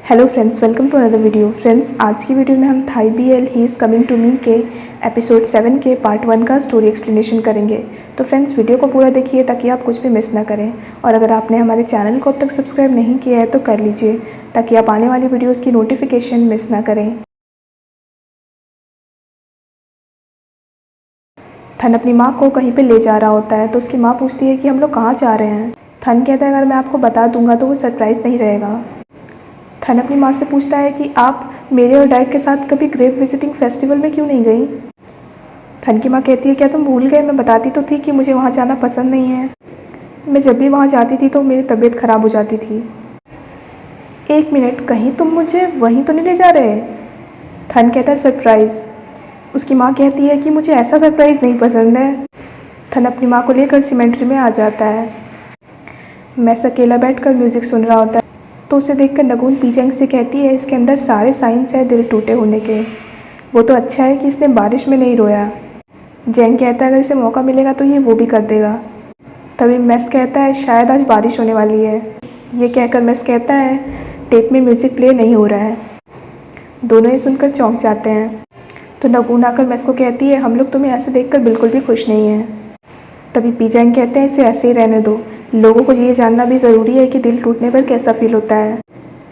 Hello friends, welcome to another video. Friends, आज की वीडियो में हम Thai BL he is coming to me के एपिसोड 7 के पार्ट 1 का स्टोरी एक्सप्लेनेशन करेंगे। तो फ्रेंड्स, वीडियो को पूरा देखिए ताकि आप कुछ भी मिस ना करें। और अगर आपने हमारे चैनल को अब तक सब्सक्राइब नहीं किया है तो कर लीजिए ताकि आप आने वाली वीडियोज़ की नोटिफिकेशन मिस ना करें। थन अपनी माँ को कहीं पे ले जा रहा होता है तो उसकी माँ पूछती है कि हम लोग कहाँ जा रहे हैं। थन कहता है अगर मैं आपको बता दूंगा तो वो सरप्राइज़ नहीं रहेगा। थन अपनी माँ से पूछता है कि आप मेरे और डैड के साथ कभी ग्रेव विजिटिंग फेस्टिवल में क्यों नहीं गई। थन की माँ कहती है क्या तुम भूल गए, मैं बताती तो थी कि मुझे वहाँ जाना पसंद नहीं है। मैं जब भी वहाँ जाती थी तो मेरी तबीयत ख़राब हो जाती थी। एक मिनट, कहीं तुम मुझे वहीं तो नहीं ले जा रहे। थन कहता है सरप्राइज़। उसकी माँ कहती है कि मुझे ऐसा सरप्राइज़ नहीं पसंद है। थन अपनी माँ को लेकर सीमेंट्री में आ जाता है। मैस अकेला बैठकर म्यूज़िक सुन रहा होता है तो उसे देखकर नगून पीजेंग से कहती है इसके अंदर सारे साइंस है दिल टूटे होने के। वो तो अच्छा है कि इसने बारिश में नहीं रोया। जेंग कहता है अगर इसे मौका मिलेगा तो ये वो भी कर देगा। तभी मैस कहता है शायद आज बारिश होने वाली है। ये कहकर मैस कहता है टेप में म्यूज़िक प्ले नहीं हो रहा है। दोनों ये सुनकर चौंक जाते हैं। तो नगून आकर मैस को कहती है हम लोग तुम्हें ऐसे देखकर बिल्कुल भी खुश नहीं हैं। तभी पीजेंग कहते हैं इसे ऐसे ही रहने दो, लोगों को ये जानना भी ज़रूरी है कि दिल टूटने पर कैसा फील होता है।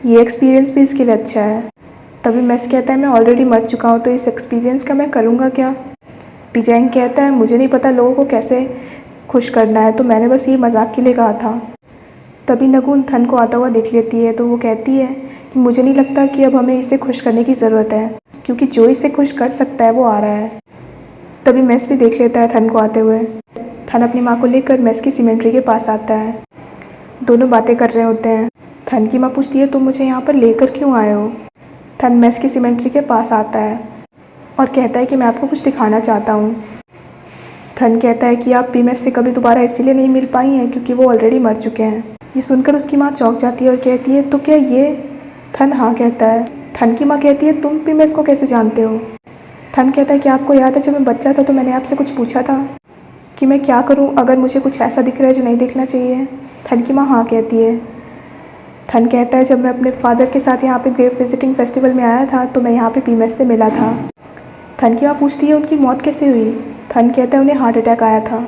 ये एक्सपीरियंस भी इसके लिए अच्छा है। तभी मैस कहता है मैं ऑलरेडी मर चुका हूँ तो इस एक्सपीरियंस का मैं करूँगा क्या। पीजेंग कहता है मुझे नहीं पता लोगों को कैसे खुश करना है, तो मैंने बस ये मजाक के लिए कहा था। तभी नगून थन को आता हुआ देख लेती है तो वो कहती है कि मुझे नहीं लगता कि अब हमें इसे खुश करने की ज़रूरत है, क्योंकि जो इसे खुश कर सकता है वो आ रहा है। तभी मैस भी देख लेता है थन को आते हुए। थन अपनी माँ को लेकर मैस की सीमेंट्री के पास आता है। दोनों बातें कर रहे होते हैं। थन की माँ पूछती है तुम मुझे यहाँ पर लेकर क्यों आए हो। थन मैस की सीमेंट्री के पास आता है और कहता है कि मैं आपको कुछ दिखाना चाहता हूँ। थन कहता है कि आप पीमेस से कभी दोबारा इसीलिए नहीं मिल पाई हैं क्योंकि वो ऑलरेडी मर चुके हैं। ये सुनकर उसकी माँ चौंक जाती है और कहती है तो क्या ये। थन हाँ कहता है। थन की माँ कहती है तुम पीमेस को कैसे जानते हो। थन कहता है कि आपको याद है जब मैं बच्चा था तो मैंने आपसे कुछ पूछा था कि मैं क्या करूं अगर मुझे कुछ ऐसा दिख रहा है जो नहीं दिखना चाहिए। थन की माँ हाँ कहती है। थन कहता है जब मैं अपने फादर के साथ यहाँ पे ग्रेव विजिटिंग फेस्टिवल में आया था तो मैं यहाँ पे पीमेस से मिला था। थन की माँ पूछती है उनकी मौत कैसे हुई। थन कहता है उन्हें हार्ट अटैक आया था,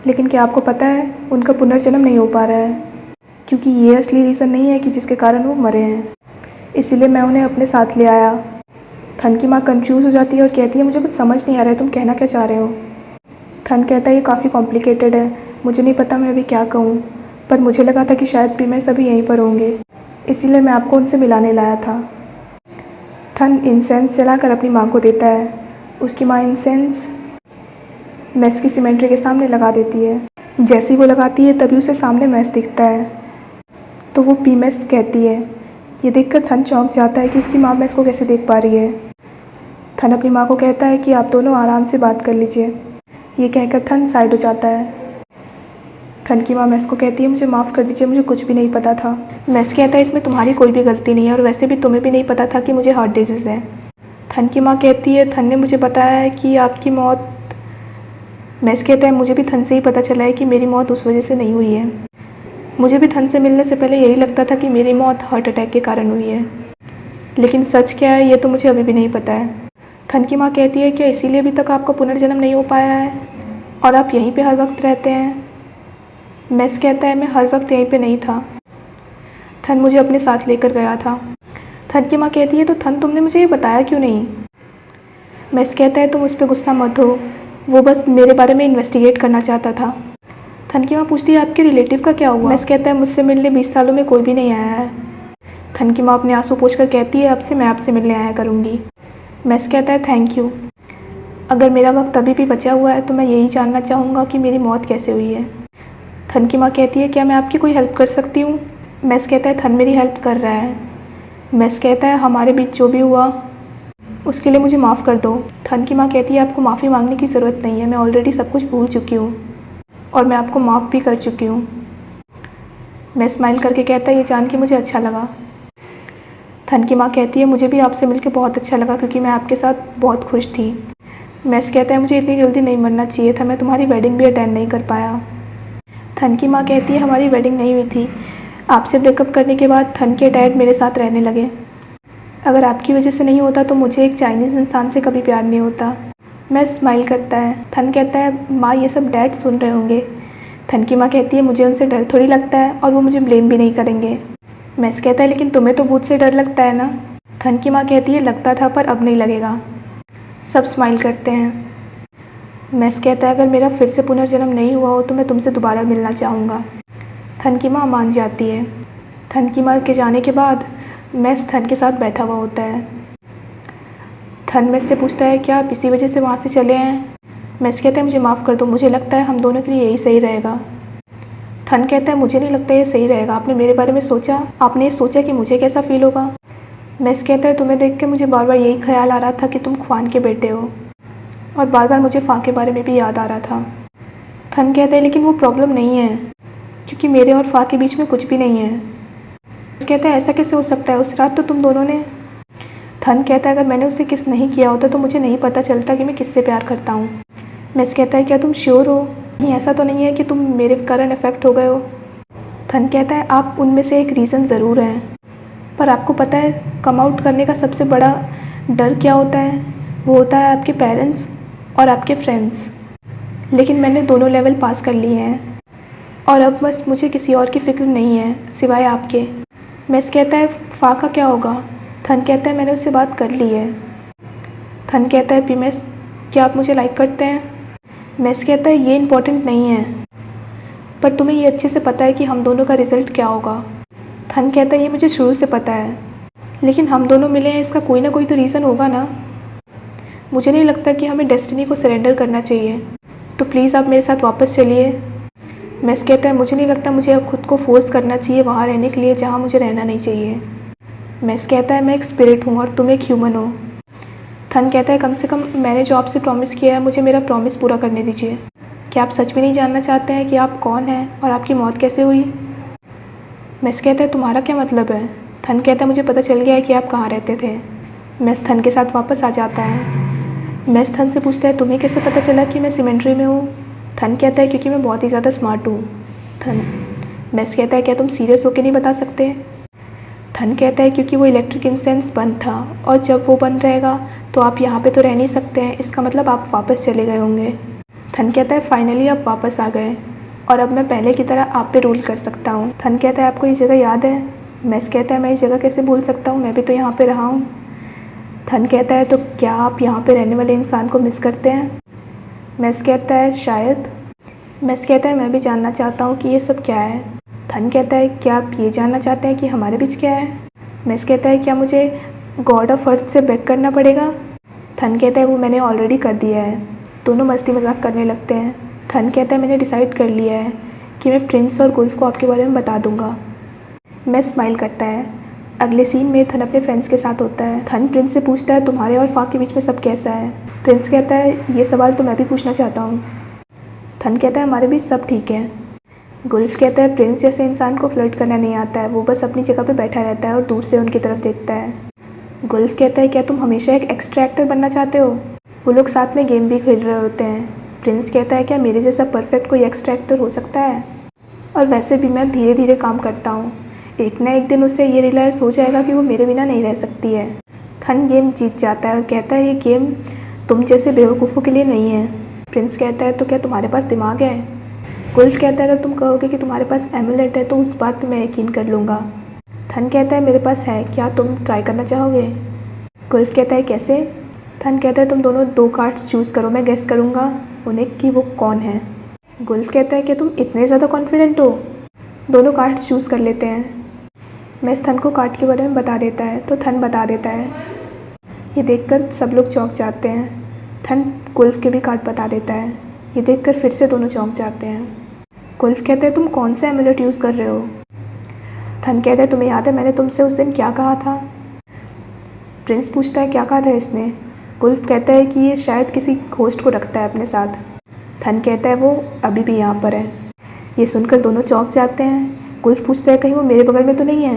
लेकिन क्या आपको पता है उनका पुनर्जन्म नहीं हो पा रहा है, क्योंकि ये असली रीज़न नहीं है कि जिसके कारण वो मरे हैं, इसीलिए मैं उन्हें अपने साथ ले आया। थन की माँ कन्फ्यूज़ हो जाती है और कहती है मुझे कुछ समझ नहीं आ रहा है, तुम कहना क्या चाह रहे हो। थन कहता है ये काफ़ी कॉम्प्लिकेटेड है, मुझे नहीं पता मैं अभी क्या कहूँ, पर मुझे लगा था कि शायद पीमेस अभी यहीं पर होंगे, इसीलिए मैं आपको उनसे मिलाने लाया था। थन इंसेंस जलाकर अपनी माँ को देता है। उसकी माँ इंसेंस मैस की सीमेंट्री के सामने लगा देती है। जैसे ही वो लगाती है तभी उसे सामने मैस दिखता है तो वो पीमेस कहती है। ये देखकर थन चौंक जाता है कि उसकी माँ मैस को कैसे देख पा रही है। थन अपनी माँ को कहता है कि आप दोनों आराम से बात कर लीजिए। ये कहकर थन साइड हो जाता है। थन की माँ मैस को कहती है मुझे माफ़ कर दीजिए, मुझे कुछ भी नहीं पता था। मैस कहता है इसमें तुम्हारी कोई भी गलती नहीं है और वैसे भी तुम्हें भी नहीं पता था कि मुझे हार्ट डिजीज़ है। थन की माँ कहती है थन ने मुझे बताया है कि आपकी मौत। मैस कहता है मुझे भी थन से ही पता चला है कि मेरी मौत उस वजह से नहीं हुई है। मुझे भी थन से मिलने से पहले यही लगता था कि मेरी मौत हार्ट अटैक के कारण हुई है, लेकिन सच क्या है ये तो मुझे अभी भी नहीं पता है। थन की माँ कहती है क्या इसीलिए अभी तक आपका पुनर्जन्म नहीं हो पाया है और आप यहीं पे हर वक्त रहते हैं। मैस कहता है मैं हर वक्त यहीं पे नहीं था, थन मुझे अपने साथ लेकर गया था। थन की माँ कहती है तो थन तुमने मुझे ये बताया क्यों नहीं। मैस कहता है तुम उस पर गुस्सा मत हो, वो बस मेरे बारे में इन्वेस्टिगेट करना चाहता था। थन की माँ पूछती है आपके रिलेटिव का क्या हुआ। मैस कहता है मुझसे मिलने 20 सालों में कोई भी नहीं आया है। थन की माँ अपने आंसू पोंछ कर कहती है अब से मैं आपसे मिलने आया करूँगी। मैस कहता है थैंक यू। अगर मेरा वक्त अभी भी बचा हुआ है तो मैं यही जानना चाहूँगा कि मेरी मौत कैसे हुई है। थन की माँ कहती है क्या मैं आपकी कोई हेल्प कर सकती हूँ। मैस कहता है थन मेरी हेल्प कर रहा है। मैस कहता है हमारे बीच जो भी हुआ उसके लिए मुझे माफ़ कर दो। थन की माँ कहती है आपको माफ़ी मांगने की ज़रूरत नहीं है, मैं ऑलरेडी सब कुछ भूल चुकी हूँ और मैं आपको माफ़ भी कर चुकी हूँ। मैं स्माइल करके कहता है ये जान के मुझे अच्छा लगा। थन की माँ कहती है मुझे भी आपसे मिलकर बहुत अच्छा लगा क्योंकि मैं आपके साथ बहुत खुश थी। मैस कहता है मुझे इतनी जल्दी नहीं मरना चाहिए था, मैं तुम्हारी वेडिंग भी अटेंड नहीं कर पाया। थन की माँ कहती है हमारी वेडिंग नहीं हुई थी, आपसे ब्रेकअप करने के बाद थन के डैड मेरे साथ रहने लगे। अगर आपकी वजह से नहीं होता तो मुझे एक चाइनीज़ इंसान से कभी प्यार नहीं होता। मैं स्माइल करता है। थन कहता है माँ ये सब डैड सुन रहे होंगे। थन की माँ कहती है मुझे उनसे डर थोड़ी लगता है और वो मुझे ब्लेम भी नहीं करेंगे। मैस कहता है लेकिन तुम्हें तो भूत से डर लगता है ना। थन की माँ कहती है लगता था पर अब नहीं लगेगा। सब स्माइल करते हैं। मैस कहता है अगर मेरा फिर से पुनर्जन्म नहीं हुआ हो तो मैं तुमसे दोबारा मिलना चाहूँगा। थन की माँ मान जाती है। थन की माँ के जाने के बाद मैस थन के साथ बैठा हुआ होता है। थन मैस से पूछता है क्या आप इसी वजह से वहाँ से चले हैं। मैस कहता है मुझे माफ़ कर दो, मुझे लगता है हम दोनों के लिए यही सही रहेगा। थन कहता है मुझे नहीं लगता ये सही रहेगा। आपने मेरे बारे में सोचा, आपने ये सोचा कि मुझे कैसा फील होगा। मैस कहता है तुम्हें देख के मुझे बार बार यही ख्याल आ रहा था कि तुम ख्वान के बेटे हो और बार बार मुझे फ़ा के बारे में भी याद आ रहा था। थन कहता है लेकिन वो प्रॉब्लम नहीं है क्योंकि मेरे और फ़ा के बीच में कुछ भी नहीं है। मैस कहता है ऐसा कैसे हो सकता है, उस रात तो तुम दोनों ने। थन कहता है अगर मैंने उसे किस नहीं किया होता तो मुझे नहीं पता चलता कि मैं किससे प्यार करता हूँ। मैस कहता है क्या तुम श्योर हो, नहीं ऐसा तो नहीं है कि तुम मेरे कारण अफेक्ट हो गए हो। थन कहता है आप उनमें से एक रीज़न ज़रूर हैं, पर आपको पता है कम आउट करने का सबसे बड़ा डर क्या होता है, वो होता है आपके पेरेंट्स और आपके फ्रेंड्स। लेकिन मैंने दोनों लेवल पास कर लिए हैं और अब बस मुझे किसी और की फ़िक्र नहीं है सिवाय आपके। मैस कहता है फ़ा का क्या होगा। थन कहता है मैंने उससे बात कर ली है। थन कहता है मैस क्या आप मुझे लाइक करते हैं। मैस कहता है ये इम्पोर्टेंट नहीं है, पर तुम्हें ये अच्छे से पता है कि हम दोनों का रिज़ल्ट क्या होगा। थन कहता है ये मुझे शुरू से पता है, लेकिन हम दोनों मिले हैं इसका कोई ना कोई तो रीज़न होगा ना। मुझे नहीं लगता कि हमें डेस्टिनी को सरेंडर करना चाहिए, तो प्लीज़ आप मेरे साथ वापस चलिए। मैस कहता है मुझे नहीं लगता मुझे अब खुद को फोर्स करना चाहिए वहाँ रहने के लिए जहाँ मुझे रहना नहीं चाहिए। मैस कहता है मैं एक स्पिरिट हूँ और तुम एक ह्यूमन हो। थन कहता है कम से कम मैंने जो आपसे प्रॉमिस किया है मुझे मेरा प्रॉमिस पूरा करने दीजिए। क्या आप सच में नहीं जानना चाहते हैं कि आप कौन हैं और आपकी मौत कैसे हुई। मैस कहता है तुम्हारा क्या मतलब है। थन कहता है मुझे पता चल गया है कि आप कहाँ रहते थे। मैस थन के साथ वापस आ जाता है। मैस थन से पूछता है तुम्हें कैसे पता चला कि मैं सीमेंट्री में हूँ। थन कहता है क्योंकि मैं बहुत ही ज़्यादा स्मार्ट हूँ। मैस कहता है क्या तुम सीरियस होकर नहीं बता सकते। थन कहता है क्योंकि वो इलेक्ट्रिक इंसेंस बंद था और जब वो बंद रहेगा तो आप यहाँ पे तो रह नहीं सकते हैं, इसका मतलब आप वापस चले गए होंगे। थन कहता है फाइनली आप वापस आ गए और अब मैं पहले की तरह आप पे रूल कर सकता हूँ। थन कहता है आपको ये जगह याद है। मैस कहता है मैं ये जगह कैसे भूल सकता हूँ, मैं भी तो यहाँ पे रहा हूँ। थन कहता है तो क्या आप यहाँ पे रहने वाले इंसान को मिस करते हैं। मैस कहता है शायद। मैस कहता है मैं भी जानना चाहता हूँ कि ये सब क्या है। थन कहता है क्या आप ये जानना चाहते हैं कि हमारे बीच क्या है। मैस कहता है क्या मुझे गॉड ऑफ अर्थ से बेग करना पड़ेगा। थन कहता है वो मैंने ऑलरेडी कर दिया है। दोनों मस्ती मजाक करने लगते हैं। थन कहता है मैंने डिसाइड कर लिया है कि मैं प्रिंस और गुल्फ को आपके बारे में बता दूंगा। मैस स्माइल करता है। अगले सीन में थन अपने फ्रेंड्स के साथ होता है। थन प्रिंस से पूछता है तुम्हारे और फ़ा के बीच में सब कैसा है। प्रिंस कहता है ये सवाल तो मैं भी पूछना चाहता हूँ। थन कहता है हमारे बीच सब ठीक है। गुल्फ कहता है प्रिंस जैसे इंसान को फ्लर्ट करना नहीं आता है, वो बस अपनी जगह पे बैठा रहता है और दूर से उनकी तरफ देखता है। गुल्फ कहता है क्या तुम हमेशा एक एक्स्ट्रा एक्टर बनना चाहते हो। वो लोग साथ में गेम भी खेल रहे होते हैं। प्रिंस कहता है क्या मेरे जैसा परफेक्ट कोई एक्स्ट्रा एक्टर हो सकता है, और वैसे भी मैं धीरे धीरे काम करता हूँ, एक ना एक दिन उसे ये रियलाइज़ हो जाएगा कि वो मेरे बिना नहीं रह सकती है। थन गेम जीत जाता है और कहता है ये गेम तुम जैसे बेवकूफ़ों के लिए नहीं है। प्रिंस कहता है तो क्या तुम्हारे पास दिमाग है। गुल्फ कहता है अगर तुम कहोगे कि तुम्हारे पास एमुलेट है तो उस बात पे मैं यकीन कर लूँगा। थन कहता है मेरे पास है, क्या तुम ट्राई करना चाहोगे। गुल्फ कहता है कैसे। थन कहता है तुम दोनों 2 कार्ड्स चूज़ करो, मैं गेस करूँगा उन्हें कि वो कौन है। गुल्फ कहता है क्या तुम इतने ज़्यादा कॉन्फिडेंट हो। दोनों कार्ड्स चूज़ कर लेते हैं। मैस थन को कार्ड के बारे में बता देता है तो थन बता देता है। ये देखकर सब लोग चौंक जाते हैं। थन गुल्फ के भी कार्ड बता देता है। ये देखकर फिर से दोनों चौंक जाते हैं। गुल्फ कहता है तुम कौन सा एमुलेट यूज़ कर रहे हो। थन कहता है तुम्हें याद है मैंने तुमसे उस दिन क्या कहा था। प्रिंस पूछता है क्या कहा था इसने। गुल्फ कहता है कि ये शायद किसी होस्ट को रखता है अपने साथ। थन कहता है वो अभी भी यहाँ पर है। ये सुनकर दोनों चौंक जाते हैं। गुल्फ पूछता है कहीं वो मेरे बगल में तो नहीं है।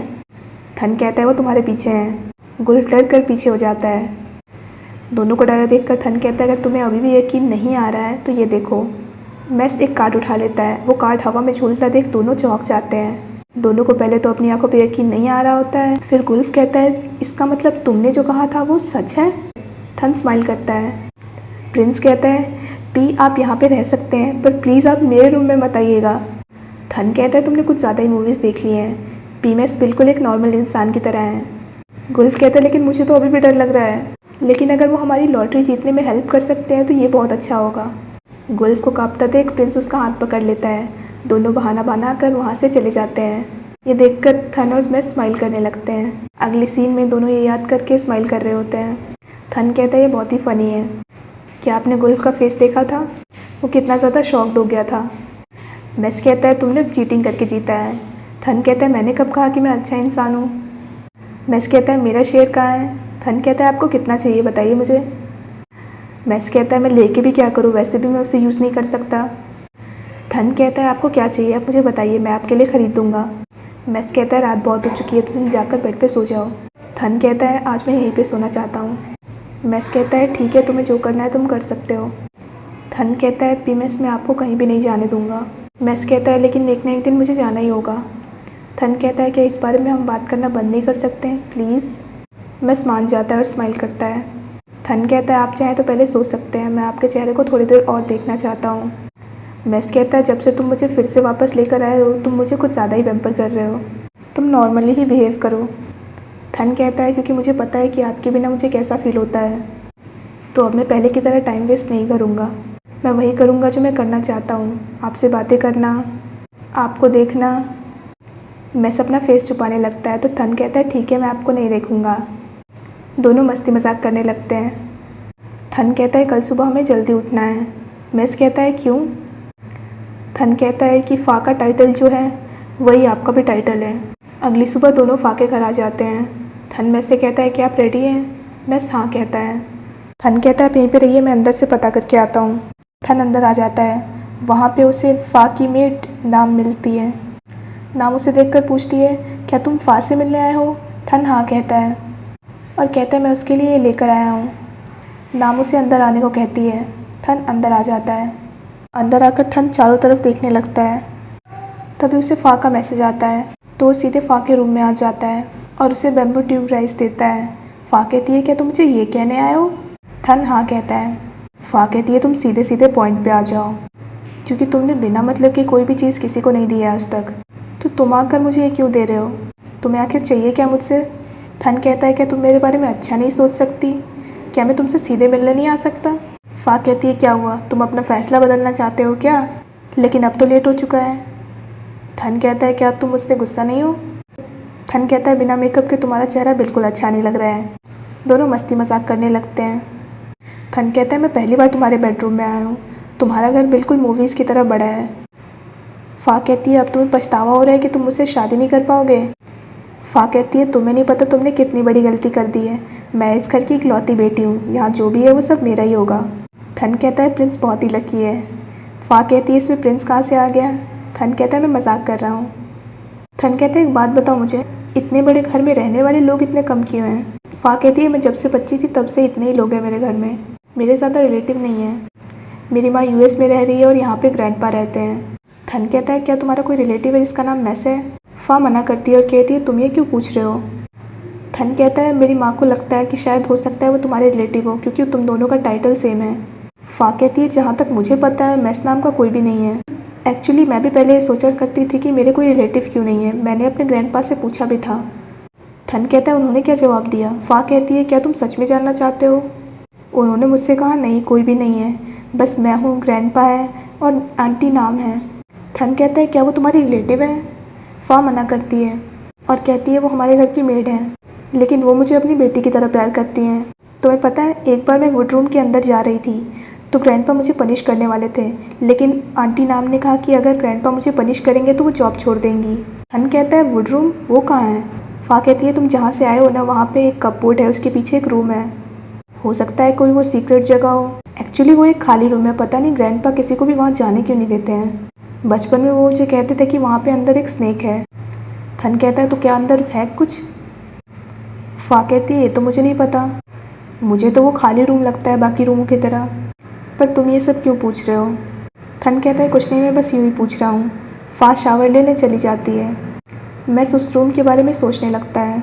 थन कहता है वो तुम्हारे पीछे है। गुल्फ डर कर पीछे हो जाता है। दोनों को डरा देखकर थन कहता है अगर तुम्हें अभी भी यकीन नहीं आ रहा है तो ये देखो। मैस एक कार्ड उठा लेता है। वो कार्ड हवा में झूलता देख दोनों चौंक जाते हैं। दोनों को पहले तो अपनी आंखों पे यकीन नहीं आ रहा होता है। फिर गुल्फ कहता है, इसका मतलब तुमने जो कहा था वो सच है? थन स्माइल करता है। प्रिंस कहता है, पी आप यहाँ पे रह सकते हैं, पर प्लीज़ आप मेरे रूम में मत आइएगा। थन कहता है, तुमने कुछ ज़्यादा ही मूवीज़ देख ली हैं, पीमेस बिल्कुल एक नॉर्मल इंसान की तरह है। गुल्फ कहता है, लेकिन मुझे तो अभी भी डर लग रहा है, लेकिन अगर वो हमारी लॉटरी जीतने में हेल्प कर सकते हैं तो ये बहुत अच्छा होगा। गुल्फ को कांपता देख प्रिंस उसका हाथ पकड़ लेता है। दोनों बहाना बनाकर वहाँ से चले जाते हैं। ये देखकर थन और मैं स्माइल करने लगते हैं। अगली सीन में दोनों ये याद करके स्माइल कर रहे होते हैं। थन कहता है, ये बहुत ही फ़नी है। क्या आपने गुल्फ का फेस देखा था? वो कितना ज़्यादा शॉक्ड हो गया था। मेस कहता है, तुमने चीटिंग करके जीता है। थन कहता है, मैंने कब कहा कि मैं अच्छा इंसान हूँ? मेस कहता है, मेरा शेयर कहाँ है? थन कहता है, आपको कितना चाहिए बताइए मुझे। मेस कहता है, मैं लेके भी क्या करूँ, वैसे भी मैं उसे यूज़ नहीं कर सकता। थन कहता है, आपको क्या चाहिए आप मुझे बताइए, मैं आपके लिए ख़रीद दूँगा। मेस कहता है, रात बहुत हो चुकी है तो तुम जाकर बेड पे सो जाओ। थन कहता है, आज मैं यहीं पे सोना चाहता हूँ। मेस कहता है, ठीक है, तुम्हें जो करना है तुम कर सकते हो। थन कहता है, पीमेस मैं आपको कहीं भी नहीं जाने दूँगा। मेस कहता है, लेकिन एक न एक दिन मुझे जाना ही होगा। थन कहता है, क्या इस बारे में हम बात करना बंद नहीं कर सकते हैं प्लीज़? मेस मान जाता है और स्माइल करता है। थन कहता है, आप चाहें तो पहले सो सकते हैं, मैं आपके चेहरे को थोड़ी देर और देखना चाहता हूँ। मेस कहता है, जब से तुम मुझे फिर से वापस लेकर आए हो तुम मुझे कुछ ज़्यादा ही पैम्पर कर रहे हो, तुम नॉर्मली ही बिहेव करो। थन कहता है, क्योंकि मुझे पता है कि आपके बिना मुझे कैसा फ़ील होता है, तो अब मैं पहले की तरह टाइम वेस्ट नहीं करूँगा। मैं वही करूँगा जो मैं करना चाहता हूँ, आपसे बातें करना, आपको देखना। मेस अपना फेस छुपाने लगता है तो थन कहता है, ठीक है, मैं आपको नहीं देखूँगा। दोनों मस्ती मजाक करने लगते हैं। थन कहता है, कल सुबह हमें जल्दी उठना है। मेस कहता है, क्यों? थन कहता है कि फ़ा का टाइटल जो है वही आपका भी टाइटल है। अगली सुबह दोनों फ़ा के घर आ जाते हैं। थन मेस से कहता है, क्या आप रेडी हैं? मेस हाँ कहता है। थन कहता है, आप यहीं पे रहिए, मैं अंदर से पता करके आता हूँ। थन अंदर आ जाता है। वहाँ पे उसे फ़ा की मेड नाम मिलती है। नाम उसे देखकर पूछती है, क्या तुम फ़ा से मिलने आए हो? थन हाँ कहता है और कहता है, मैं उसके लिए ये लेकर आया हूँ। नाम उसे अंदर आने को कहती है। थन अंदर आ जाता है। अंदर आकर थन चारों तरफ देखने लगता है। तभी उसे फ़ा का मैसेज आता है तो वो सीधे फ़ा के रूम में आ जाता है और उसे बैम्बू ट्यूब राइस देता है। फ़ा कहती है, क्या तुम मुझे ये कहने आए हो? थन हाँ कहता है। फ़ा कहती है, तुम सीधे सीधे पॉइंट पे आ जाओ, क्योंकि तुमने बिना मतलब की कोई भी चीज़ किसी को नहीं दी है आज तक, तो तुम आकर मुझे ये क्यों दे रहे हो? तुम्हें आखिर चाहिए क्या मुझसे? थन कहता है, क्या तुम मेरे बारे में अच्छा नहीं सोच सकती? क्या मैं तुमसे सीधे मिलने नहीं आ सकता? फ़ा कहती है, क्या हुआ, तुम अपना फ़ैसला बदलना चाहते हो क्या? लेकिन अब तो लेट हो चुका है। थन कहता है, क्या अब तुम मुझसे गुस्सा नहीं हो? थन कहता है, बिना मेकअप के तुम्हारा चेहरा बिल्कुल अच्छा नहीं लग रहा है। दोनों मस्ती मजाक करने लगते हैं। थन कहता है, मैं पहली बार तुम्हारे बेडरूम में आया हूँ, तुम्हारा घर बिल्कुल मूवीज़ की तरह बड़ा है। फ़ा कहती है, अब तुम्हें पछतावा हो रहा है कि तुम मुझसे शादी नहीं कर पाओगे? फ़ा कहती है, तुम्हें नहीं पता तुमने कितनी बड़ी गलती कर दी है, मैं इस घर की इकलौती बेटी हूँ, यहाँ जो भी है वो सब मेरा ही होगा। थन कहता है, प्रिंस बहुत ही लकी है। फ़ा कहती है, इसमें प्रिंस कहाँ से आ गया? थन कहता है, मैं मजाक कर रहा हूँ। थन कहता है, एक बात बताओ मुझे, इतने बड़े घर में रहने वाले लोग इतने कम क्यों हैं? फ़ा कहती है, मैं जब से बच्ची थी तब से इतने ही लोग हैं मेरे घर में, मेरे ज़्यादा रिलेटिव नहीं है। मेरी माँ यूएस में रह रही है और यहाँ पे ग्रैंडपा रहते हैं। थन कहता है, क्या तुम्हारा कोई रिलेटिव है जिसका नाम मेस है? फ़ा मना करती है और कहती है, तुम ये क्यों पूछ रहे हो? थन कहता है, मेरी माँ को लगता है कि शायद हो सकता है वो तुम्हारे रिलेटिव हो, क्योंकि तुम दोनों का टाइटल सेम है। फ़ा कहती है, जहाँ तक मुझे पता है मेस नाम का कोई भी नहीं है। एक्चुअली मैं भी पहले ये सोचा करती थी कि मेरे कोई रिलेटिव क्यों नहीं है, मैंने अपने ग्रैंडपा से पूछा भी था। थन कहता है, उन्होंने क्या जवाब दिया? फ़ा कहती है, क्या तुम सच में जानना चाहते हो? उन्होंने मुझसे कहा, नहीं कोई भी नहीं है, बस मैं हूँ, ग्रैंडपा है और आंटी नाम है। थन कहता है, क्या वो तुम्हारी रिलेटिव है? फ़ा मना करती है और कहती है, वो हमारे घर की मेड है, लेकिन वो मुझे अपनी बेटी की तरह प्यार करती हैं। तुम्हें पता है, एक बार मैं वुड रूम के अंदर जा रही थी तो ग्रैंडपा मुझे पनिश करने वाले थे, लेकिन आंटी नाम ने कहा कि अगर ग्रैंडपा मुझे पनिश करेंगे तो वो जॉब छोड़ देंगी। थन कहता है, वुड रूम वो कहाँ है? फ़ा कहती है, तुम जहाँ से आए हो ना वहाँ पे एक कपबोर्ड है, उसके पीछे एक रूम है, हो सकता है कोई वो सीक्रेट जगह हो। एक्चुअली वो एक खाली रूम है, पता नहीं ग्रैंडपा किसी को भी वहाँ जाने क्यों नहीं देते हैं। बचपन में वो मुझे कहते थे कि वहाँ पे अंदर एक स्नेक है। थन कहता है, तो क्या अंदर है कुछ? फ़ा कहती है, ये तो मुझे नहीं पता, मुझे तो वो खाली रूम लगता है बाकी रूमों की तरह, पर तुम ये सब क्यों पूछ रहे हो? थन कहता है, कुछ नहीं, मैं बस यूँ ही पूछ रहा हूँ। फ़ा शावर लेने चली जाती है। मैस उस रूम के बारे में सोचने लगता है।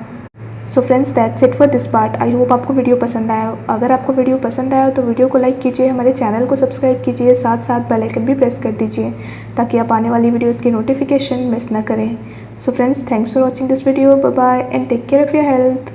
So friends, that's it for this part. I hope आपको वीडियो पसंद आया। अगर आपको वीडियो पसंद आया तो वीडियो को लाइक कीजिए, हमारे चैनल को सब्सक्राइब कीजिए, साथ साथ बेल आइकन भी प्रेस कर दीजिए ताकि आप आने वाली वीडियोज़ की नोटिफिकेशन मिस ना करें। So friends, thanks for watching this video. Bye bye and take care of your health.